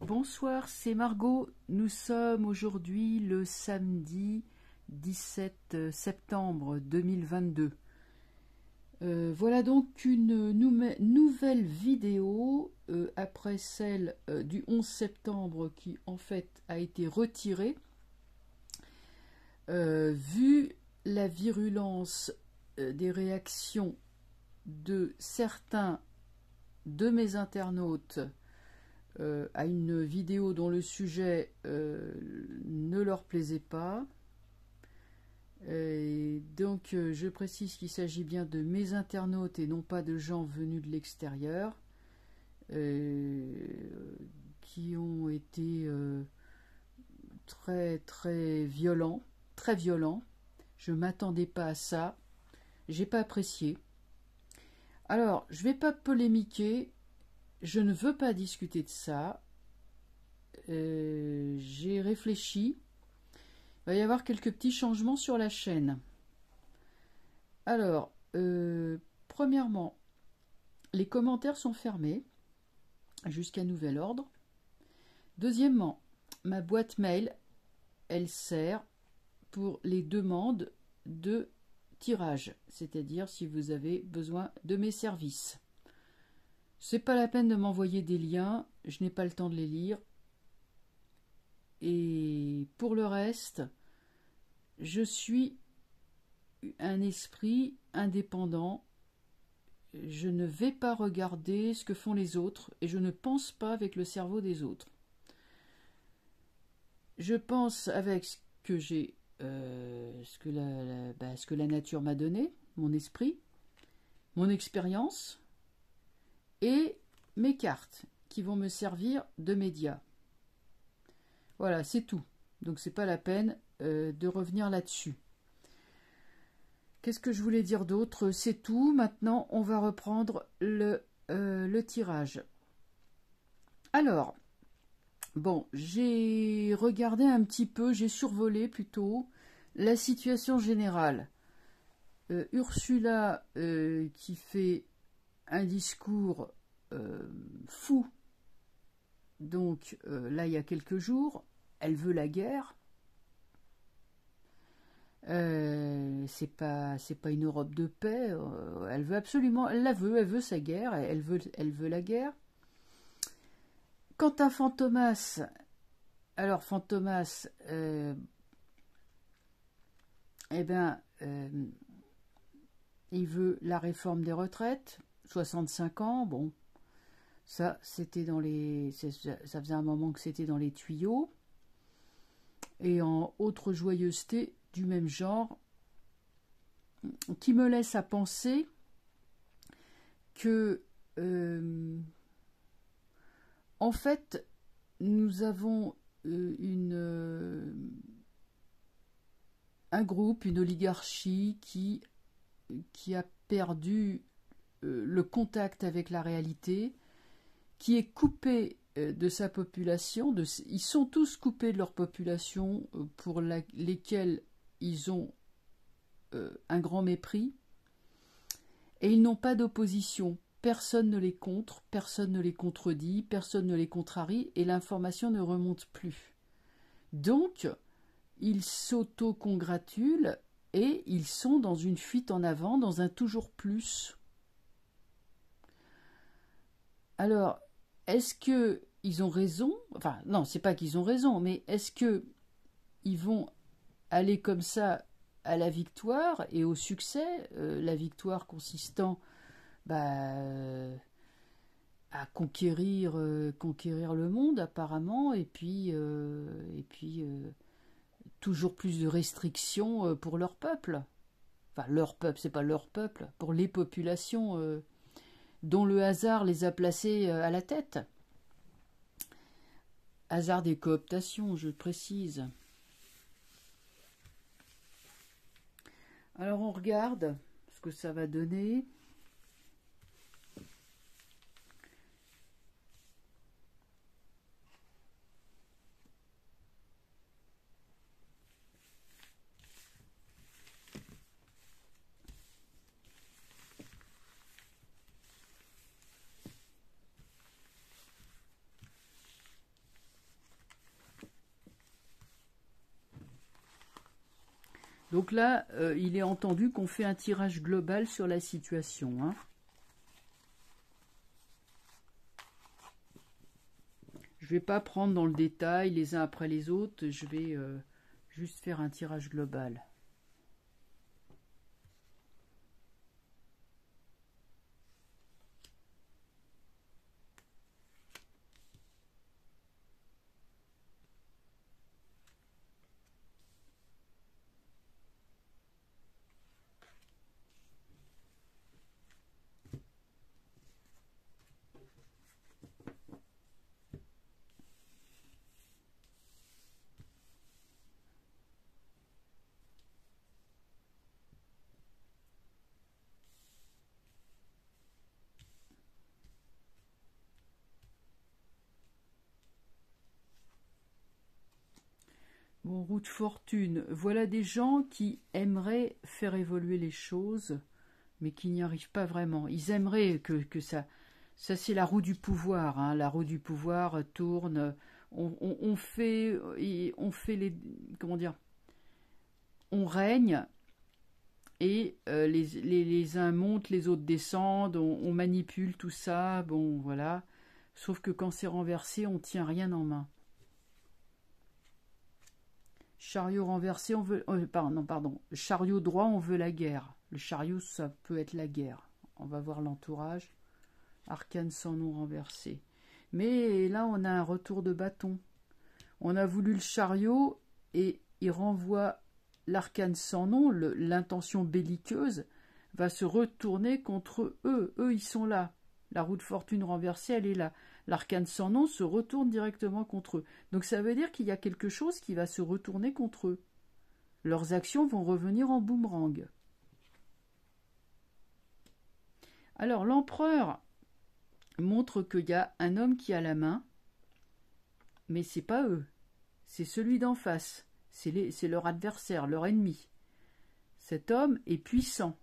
Bonsoir, c'est Margot. Nous sommes aujourd'hui le samedi 17 septembre 2022. Voilà donc une nouvelle vidéo après celle du 11 septembre qui en fait a été retirée. Vu la virulence des réactions de certains de mes internautes à une vidéo dont le sujet ne leur plaisait pas. Donc je précise qu'il s'agit bien de mes internautes et non pas de gens venus de l'extérieur qui ont été très violents, très violents. Je m'attendais pas à ça, j'ai pas apprécié. Alors je vais pas polémiquer. Je ne veux pas discuter de ça. J'ai réfléchi. Il va y avoir quelques petits changements sur la chaîne. Alors, premièrement, les commentaires sont fermés jusqu'à nouvel ordre. Deuxièmement, ma boîte mail, elle sert pour les demandes de tirage, c'est-à-dire si vous avez besoin de mes services. C'est pas la peine de m'envoyer des liens, je n'ai pas le temps de les lire. Et pour le reste, je suis un esprit indépendant. Je ne vais pas regarder ce que font les autres et je ne pense pas avec le cerveau des autres. Je pense avec ce que j'ai, ce que la nature m'a donné, mon esprit, mon expérience et mes cartes qui vont me servir de médias. Voilà, c'est tout. Donc c'est pas la peine de revenir là-dessus. Qu'est-ce que je voulais dire d'autre? C'est tout. Maintenant, on va reprendre le tirage. Alors, bon, j'ai regardé un petit peu, j'ai survolé plutôt la situation générale. Ursula qui fait un discours fou. Donc là, il y a quelques jours, elle veut la guerre. C'est pas une Europe de paix. Elle veut absolument, elle veut sa guerre. Elle veut la guerre. Quant à Fantomas, alors Fantomas, il veut la réforme des retraites, 65 ans, bon. Ça, c'était dans les... Ça faisait un moment que c'était dans les tuyaux. Et en autre joyeuseté du même genre, qui me laisse à penser que, en fait, nous avons un groupe, une oligarchie qui a perdu le contact avec la réalité, qui est coupé de sa population, ils sont tous coupés de leur population pour lesquels ils ont un grand mépris, et ils n'ont pas d'opposition. Personne ne les contre, personne ne les contredit, personne ne les contrarie, et l'information ne remonte plus. Donc, ils s'auto-congratulent et ils sont dans une fuite en avant, dans un toujours plus. Alors, est-ce qu'ils ont raison? Enfin, non, c'est pas qu'ils ont raison, mais est-ce qu'ils vont aller comme ça à la victoire et au succès, la victoire consistant à conquérir le monde apparemment, et puis toujours plus de restrictions pour leur peuple. Enfin, leur peuple, c'est pas leur peuple, pour les populations dont le hasard les a placés à la tête. Hasard des cooptations, je précise. Alors on regarde ce que ça va donner. Donc là, il est entendu qu'on fait un tirage global sur la situation. Hein. Je ne vais pas prendre dans le détail les uns après les autres. Je vais juste faire un tirage global. Bon, roue de fortune. Voilà des gens qui aimeraient faire évoluer les choses, mais qui n'y arrivent pas vraiment. Ils aimeraient que ça... Ça, c'est la roue du pouvoir. Hein. La roue du pouvoir tourne. On fait les... Comment dire? On règne et les uns montent, les autres descendent. On manipule tout ça. Bon, voilà. Sauf que quand c'est renversé, on tient rien en main. Chariot renversé, on veut... pardon. Chariot droit, on veut la guerre. Le chariot, ça peut être la guerre. On va voir l'entourage. Arcane sans nom renversé. Mais là, on a un retour de bâton. On a voulu le chariot et il renvoie l'arcane sans nom, l'intention belliqueuse, va se retourner contre eux. Eux, ils sont là. La roue de fortune renversée, elle est là. L'arcane sans nom se retourne directement contre eux. Donc ça veut dire qu'il y a quelque chose qui va se retourner contre eux. Leurs actions vont revenir en boomerang. Alors l'empereur montre qu'il y a un homme qui a la main, mais c'est pas eux. C'est celui d'en face. C'est leur adversaire, leur ennemi. Cet homme est puissant.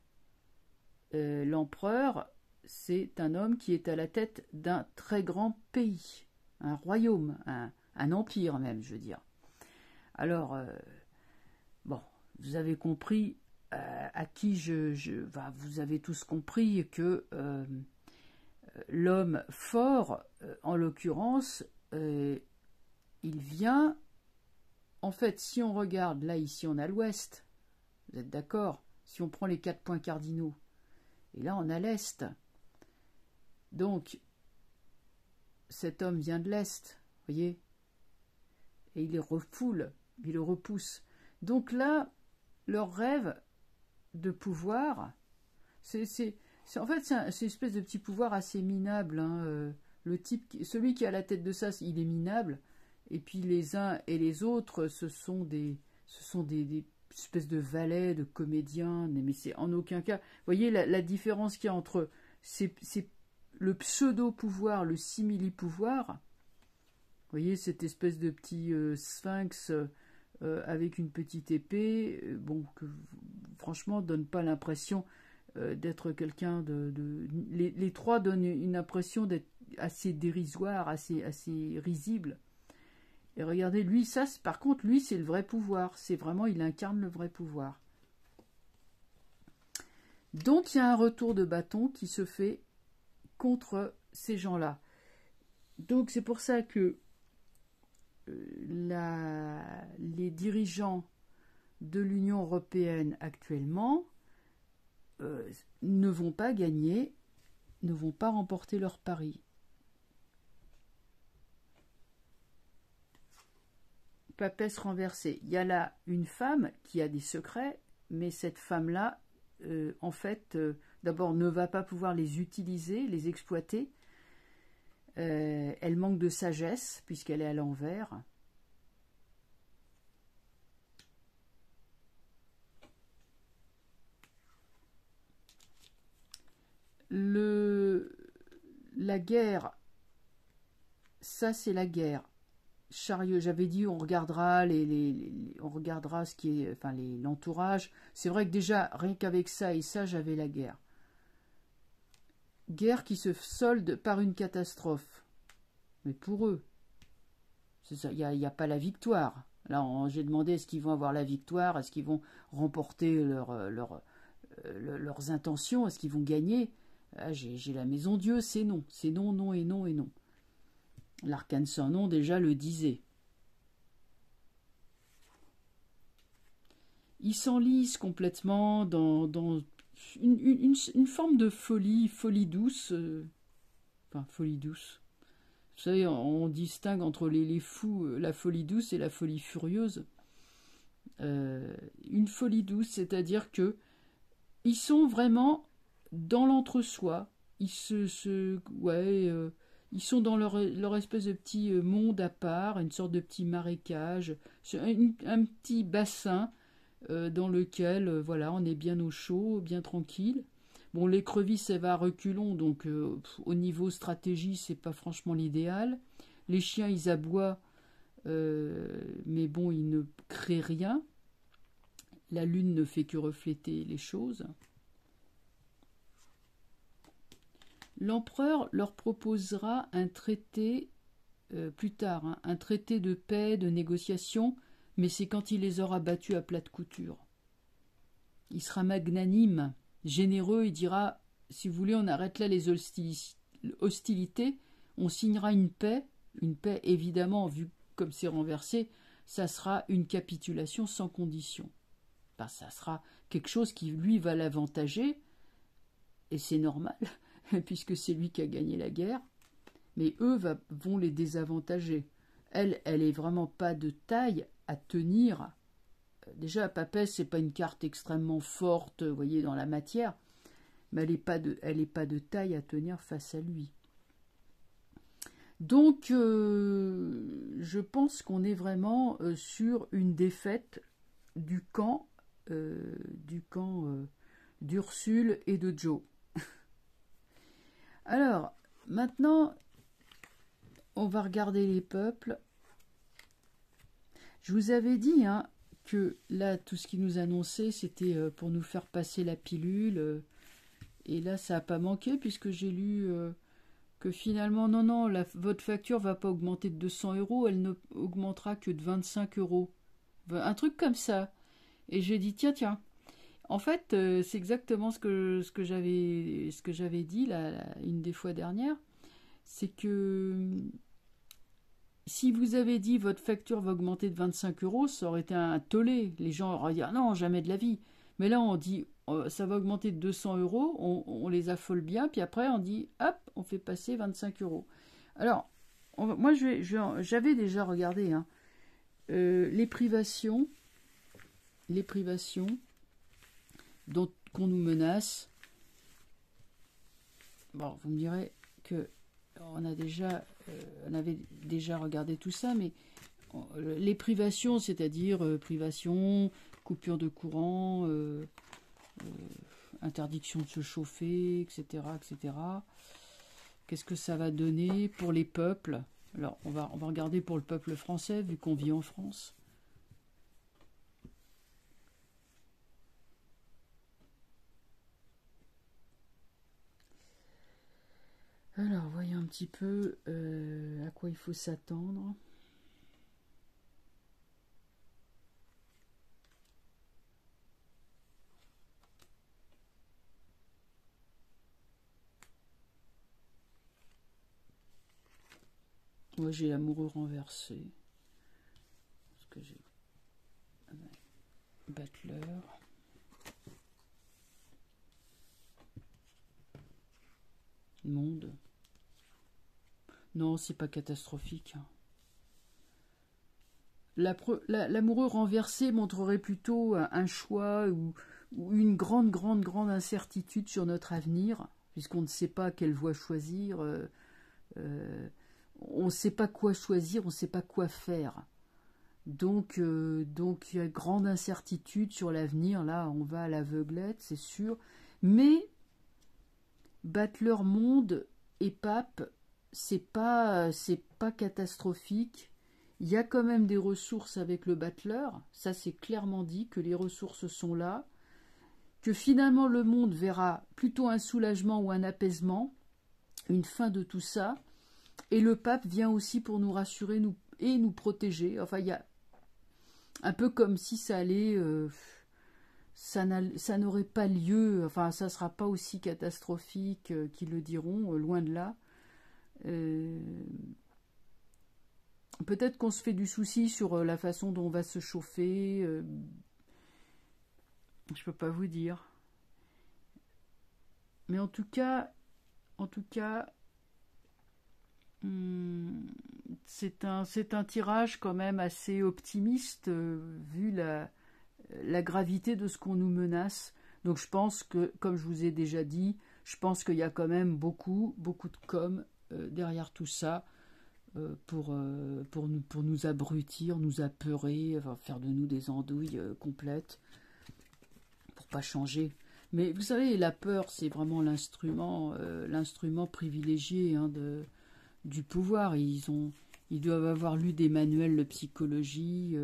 L'empereur, c'est un homme qui est à la tête d'un très grand pays, un royaume, un empire même, je veux dire. Alors, bon, vous avez compris à qui vous avez tous compris que l'homme fort, en l'occurrence, il vient... En fait, si on regarde, là, ici, on a l'ouest. Vous êtes d'accord? Si on prend les 4 points cardinaux. Et là, on a l'est. Donc, cet homme vient de l'est, voyez? Et il les refoule, il le repousse. Donc leur rêve de pouvoir, en fait, c'est une espèce de petit pouvoir assez minable. Hein. Celui qui est à la tête de ça, il est minable. Et puis les uns et les autres, ce sont des espèces de valets, de comédiens, mais c'est en aucun cas... Vous voyez la différence qu'il y a entre c'est le pseudo-pouvoir, le simili-pouvoir. Vous voyez cette espèce de petit sphinx avec une petite épée, bon, que franchement donne pas l'impression d'être quelqu'un les trois donnent une impression d'être assez dérisoire, assez risible. Et regardez, lui, ça, par contre, lui, c'est le vrai pouvoir. C'est vraiment, il incarne le vrai pouvoir. Donc, il y a un retour de bâton qui se fait contre ces gens-là. Donc, c'est pour ça que les dirigeants de l'Union européenne actuellement ne vont pas gagner, ne vont pas remporter leur pari. Papesse renversée. Il y a là une femme qui a des secrets, mais cette femme-là, en fait, d'abord ne va pas pouvoir les utiliser, les exploiter. Elle manque de sagesse, puisqu'elle est à l'envers. La guerre, ça c'est la guerre. Chariot, j'avais dit on regardera on regardera ce qui est, enfin l'entourage. C'est vrai que déjà rien qu'avec ça et ça j'avais la guerre. Guerre qui se solde par une catastrophe. Mais pour eux, c'est ça, il y a pas la victoire. Là, j'ai demandé est-ce qu'ils vont avoir la victoire, est-ce qu'ils vont remporter leurs intentions, est-ce qu'ils vont gagner. J'ai la maison Dieu, c'est non. C'est non, non et non et non. L'arcane sans nom déjà le disait. Ils s'enlisent complètement dans une forme de folie douce. Enfin, folie douce. Vous savez, on distingue entre les fous, la folie douce et la folie furieuse. Une folie douce, c'est-à-dire que ils sont vraiment dans l'entre-soi. Ils ils sont dans leur espèce de petit monde à part, une sorte de petit marécage, un petit bassin dans lequel, voilà, on est bien au chaud, bien tranquille. Bon, l'écrevisse, elle va à reculons, donc au niveau stratégie, c'est pas franchement l'idéal. Les chiens, ils aboient, mais bon, ils ne créent rien. La lune ne fait que refléter les choses. L'empereur leur proposera un traité, plus tard, hein, un traité de paix, de négociation, mais c'est quand il les aura battus à plate couture. Il sera magnanime, généreux, il dira « Si vous voulez, on arrête là les hostilités, on signera une paix évidemment, vu comme c'est renversé, ça sera une capitulation sans condition. Ben, ça sera quelque chose qui, lui, va l'avantager, et c'est normal, puisque c'est lui qui a gagné la guerre, mais eux vont les désavantager. Elle est vraiment pas de taille à tenir. Déjà, Papesse, c'est pas une carte extrêmement forte, vous voyez, dans la matière, mais elle est pas de taille à tenir face à lui. Donc, je pense qu'on est vraiment sur une défaite du camp d'Ursule et de Joe. Alors, maintenant, on va regarder les peuples. Je vous avais dit hein, que là, tout ce qu'il nous annonçait, c'était pour nous faire passer la pilule. Et là, ça n'a pas manqué, puisque j'ai lu que finalement, non, votre facture ne va pas augmenter de 200 €, elle ne augmentera que de 25 €. Un truc comme ça. Et j'ai dit, tiens. En fait, c'est exactement ce que j'avais dit une des fois dernières. C'est que si vous avez dit votre facture va augmenter de 25 €, ça aurait été un tollé. Les gens auraient dit, ah non, jamais de la vie. Mais là, on dit, ça va augmenter de 200 €, on les affole bien, puis après, on dit, hop, on fait passer 25 €. Alors, moi, j'avais déjà regardé hein, les privations qu'on nous menace. Bon, vous me direz que on avait déjà regardé tout ça, mais les privations, c'est-à-dire privation, coupure de courant, interdiction de se chauffer, etc., etc. Qu'est-ce que ça va donner pour les peuples? Alors, on va regarder pour le peuple français, vu qu'on vit en France. Alors, voyons un petit peu à quoi il faut s'attendre. Moi, j'ai l'amoureux renversé. Parce que j'ai Battler. Monde. Non, c'est pas catastrophique. L'amoureux renversé montrerait plutôt un choix ou une grande incertitude sur notre avenir, puisqu'on ne sait pas quelle voie choisir. On ne sait pas quoi choisir, on ne sait pas quoi faire. Donc, il y a grande incertitude sur l'avenir. Là, on va à l'aveuglette, c'est sûr. Mais Battler Monde et Pape, c'est pas catastrophique. Il y a quand même des ressources avec le Battler. Ça, c'est clairement dit que les ressources sont là. Que finalement, le monde verra plutôt un soulagement ou un apaisement, une fin de tout ça. Et le pape vient aussi pour nous rassurer et nous protéger. Enfin, il y a un peu comme si ça allait, ça n'aurait pas lieu, enfin ça sera pas aussi catastrophique qu'ils le diront, loin de là. Euh, Peut-être qu'on se fait du souci sur la façon dont on va se chauffer. Je peux pas vous dire. Mais en tout cas, c'est un tirage quand même assez optimiste vu la gravité de ce qu'on nous menace. Donc je pense que, comme je vous ai déjà dit, je pense qu'il y a quand même beaucoup de com derrière tout ça pour nous abrutir, nous apeurer, enfin, faire de nous des andouilles complètes pour pas changer. Mais vous savez, la peur, c'est vraiment l'instrument privilégié hein, du pouvoir. Ils doivent avoir lu des manuels de psychologie,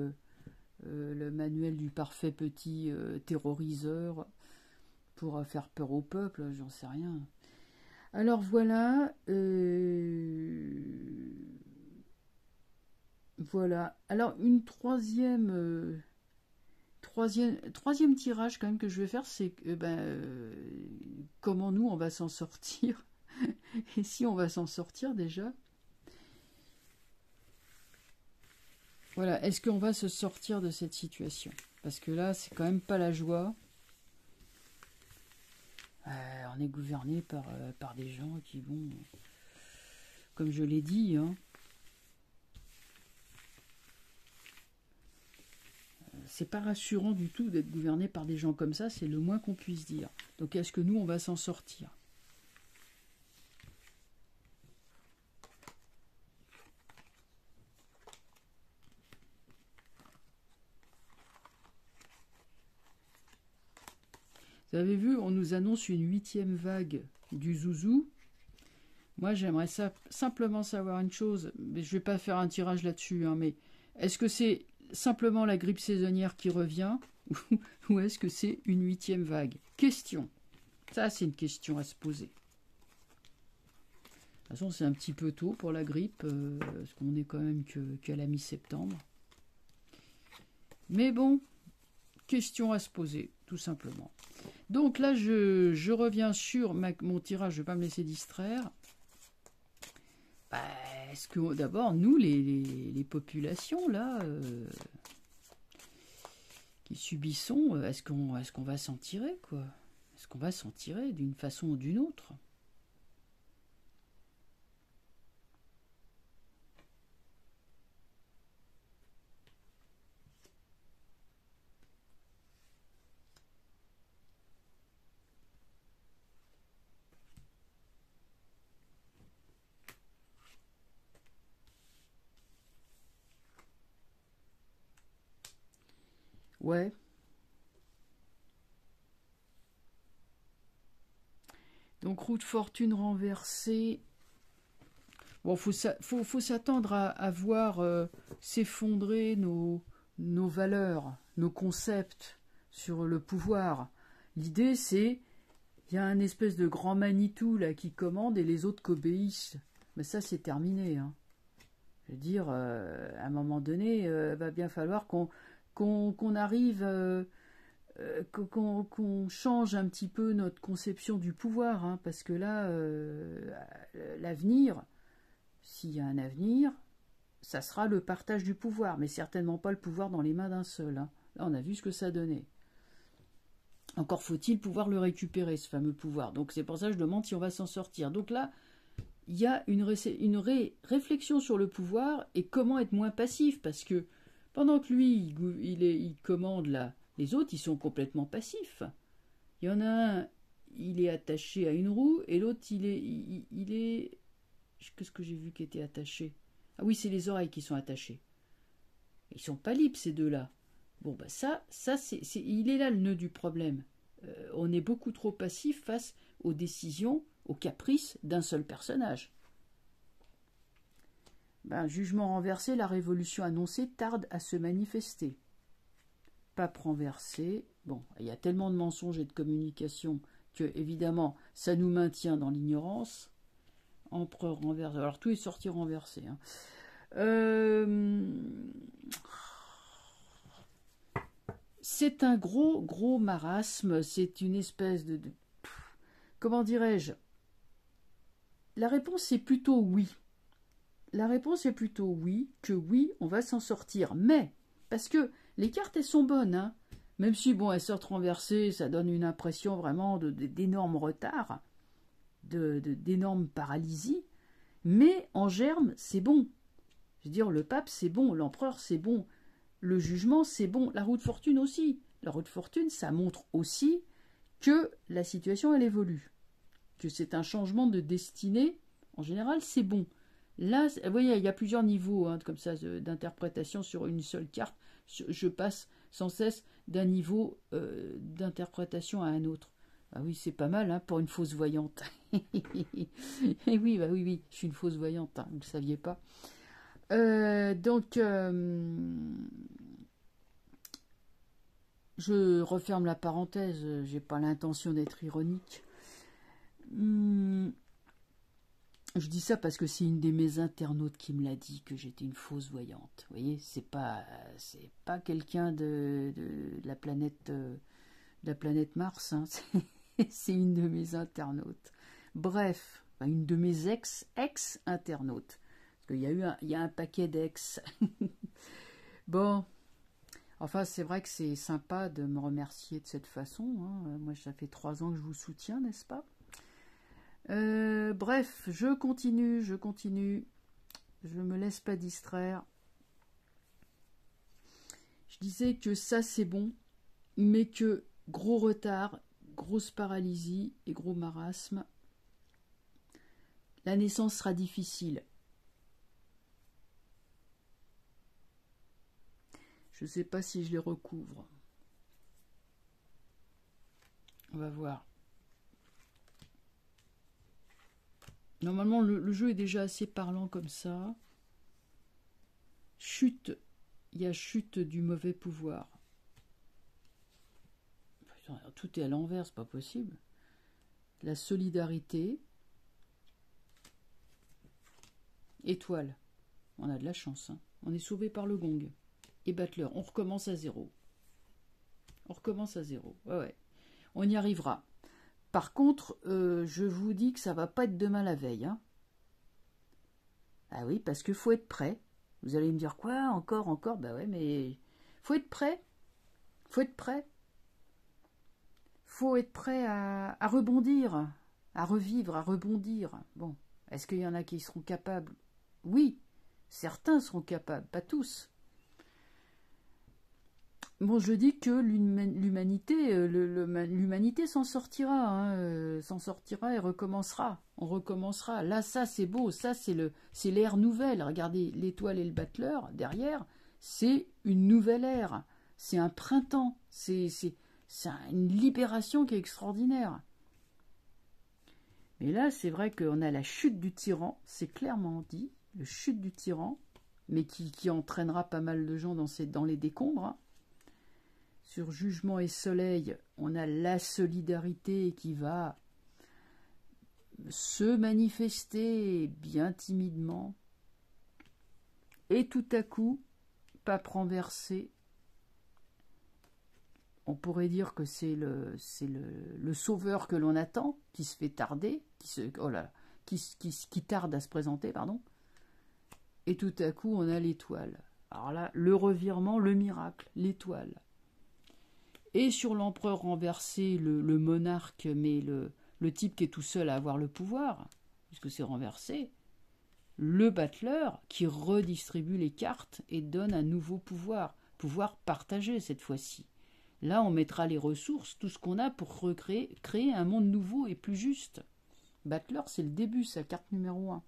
le manuel du parfait petit terroriseur pour faire peur au peuple, j'en sais rien. Alors voilà, voilà. Alors une troisième tirage quand même que je vais faire, c'est comment nous on va s'en sortir et si on va s'en sortir déjà. Voilà, est-ce qu'on va se sortir de cette situation? Parce que là, c'est quand même pas la joie. On est gouverné par des gens qui vont, comme je l'ai dit, hein, c'est pas rassurant du tout d'être gouverné par des gens comme ça, c'est le moins qu'on puisse dire. Donc est-ce que nous, on va s'en sortir? Vous avez vu, on nous annonce une 8e vague du zouzou. Moi, j'aimerais simplement savoir une chose, mais je ne vais pas faire un tirage là-dessus, hein, mais est-ce que c'est simplement la grippe saisonnière qui revient ou est-ce que c'est une 8e vague? Question. Ça, c'est une question à se poser. De toute façon, c'est un petit peu tôt pour la grippe, parce qu'on est quand même qu'à la mi-septembre. Mais bon, question à se poser, tout simplement. Donc là, je reviens sur mon tirage, je ne vais pas me laisser distraire. Est-ce que d'abord, nous, les populations, là, qui subissons, est-ce qu'on va s'en tirer, quoi? Est-ce qu'on va s'en tirer d'une façon ou d'une autre? Ouais. Donc, roue de fortune renversée. Bon, faut s'attendre à voir s'effondrer nos valeurs, nos concepts sur le pouvoir. L'idée, c'est il y a un espèce de grand Manitou là qui commande et les autres qu'obéissent. Mais ça, c'est terminé. Hein. Je veux dire, à un moment donné, va bien falloir qu'on arrive, qu'on change un petit peu notre conception du pouvoir, hein, parce que là, l'avenir, s'il y a un avenir, ça sera le partage du pouvoir, mais certainement pas le pouvoir dans les mains d'un seul. Hein. Là, on a vu ce que ça donnait. Encore faut-il pouvoir le récupérer, ce fameux pouvoir. Donc c'est pour ça que je demande si on va s'en sortir. Donc là, il y a une réflexion sur le pouvoir et comment être moins passif, parce que pendant que lui, il commande là, les autres, ils sont complètement passifs. Il y en a un, il est attaché à une roue, et l'autre, il est... Qu'est-ce que j'ai vu qui était attaché? Ah oui, c'est les oreilles qui sont attachées. Ils sont pas libres, ces deux-là. Bon, bah il est là le nœud du problème. On est beaucoup trop passif face aux décisions, aux caprices d'un seul personnage. Jugement renversé, la révolution annoncée tarde à se manifester. Pape renversé. Bon, il y a tellement de mensonges et de communication que, évidemment, ça nous maintient dans l'ignorance. Empereur renversé. Alors, tout est sorti renversé. Hein. c'est un gros marasme, c'est une espèce comment dirais-je? La réponse est plutôt oui. La réponse est plutôt oui, que oui, on va s'en sortir. Mais, parce que les cartes, elles sont bonnes, hein. Même si, bon, elles sortent renversées, ça donne une impression vraiment d'énormes retards, d'énormes paralysies. Mais, en germe, c'est bon. Je veux dire, le pape, c'est bon, l'empereur, c'est bon. Le jugement, c'est bon. La roue de fortune aussi. La roue de fortune, ça montre aussi que la situation, elle évolue. Que c'est un changement de destinée. En général, c'est bon. Là, vous voyez, il y a plusieurs niveaux hein, comme ça d'interprétation sur une seule carte. Je passe sans cesse d'un niveau d'interprétation à un autre. Ah oui, c'est pas mal hein, pour une fausse voyante. Et oui, bah oui, je suis une fausse voyante, hein, vous ne le saviez pas. Donc, je referme la parenthèse, j'ai pas l'intention d'être ironique. Je dis ça parce que c'est une de mes internautes qui me l'a dit que j'étais une fausse voyante. Vous voyez, c'est pas quelqu'un de la planète Mars. Hein. C'est une de mes internautes. Bref, une de mes ex-internautes. Parce qu'il y a un paquet d'ex. Bon, enfin c'est vrai que c'est sympa de me remercier de cette façon. Hein. Moi, ça fait 3 ans que je vous soutiens, n'est-ce pas? Bref, je continue, je me laisse pas distraire. Je disais que ça c'est bon, mais que gros retard, grosse paralysie et gros marasme. La naissance sera difficile. Je ne sais pas si je les recouvre. On va voir. Normalement, le jeu est déjà assez parlant comme ça. Chute. Il y a chute du mauvais pouvoir. Putain, tout est à l'envers, c'est pas possible. La solidarité. Étoile. On a de la chance. Hein. On est sauvé par le gong. Et battleur. On recommence à zéro. On recommence à zéro. Ouais. On y arrivera. Par contre, je vous dis que ça va pas être demain la veille. Hein. Ah oui, parce qu'il faut être prêt. Vous allez me dire quoi? Encore? Bah ouais, mais faut être prêt. Faut être prêt. Faut être prêt à rebondir, à revivre, à rebondir. Bon, est-ce qu'il y en a qui seront capables? Oui, certains seront capables, pas tous. Bon, je dis que l'humanité s'en sortira, hein, s'en sortira et recommencera. On recommencera. Là, ça, c'est beau. Ça, c'est l'ère nouvelle. Regardez, l'étoile et le battleur, derrière, c'est une nouvelle ère. C'est un printemps. C'est une libération qui est extraordinaire. Mais là, c'est vrai qu'on a la chute du tyran. C'est clairement dit, la chute du tyran, mais qui entraînera pas mal de gens dans les décombres, hein. Sur Jugement et Soleil, on a la solidarité qui va se manifester bien timidement. Et tout à coup, pape renversé. On pourrait dire que c'est le sauveur que l'on attend, qui se fait tarder, qui tarde à se présenter, pardon. Et tout à coup, on a l'étoile. Alors là, le revirement, le miracle, l'étoile. Et sur l'empereur renversé, le monarque, mais le type qui est tout seul à avoir le pouvoir, puisque c'est renversé, le battleur qui redistribue les cartes et donne un nouveau pouvoir partagé cette fois-ci. Là, on mettra les ressources, tout ce qu'on a pour créer un monde nouveau et plus juste. Battleur, c'est le début, sa carte numéro 1.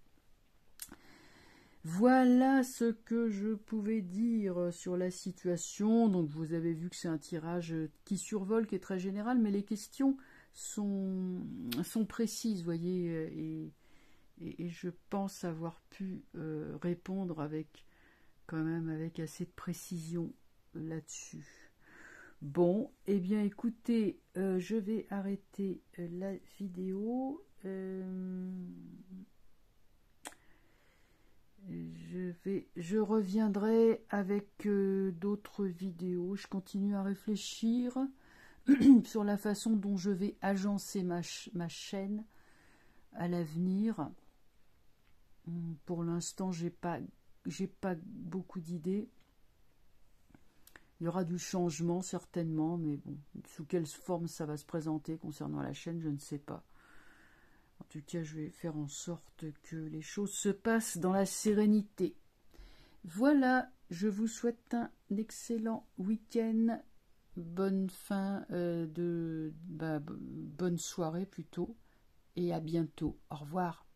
Voilà ce que je pouvais dire sur la situation. Donc vous avez vu que c'est un tirage qui survole, qui est très général, mais les questions sont précises, voyez, et je pense avoir pu répondre avec assez de précision là-dessus. Bon, eh bien écoutez, je vais arrêter la vidéo. Je reviendrai avec d'autres vidéos. Je continue à réfléchir sur la façon dont je vais agencer ma chaîne à l'avenir. Pour l'instant, j'ai pas beaucoup d'idées. Il y aura du changement certainement, mais bon, sous quelle forme ça va se présenter concernant la chaîne, je ne sais pas. En tout cas, je vais faire en sorte que les choses se passent dans la sérénité. Voilà, je vous souhaite un excellent week-end, bonne bonne soirée plutôt, et à bientôt. Au revoir.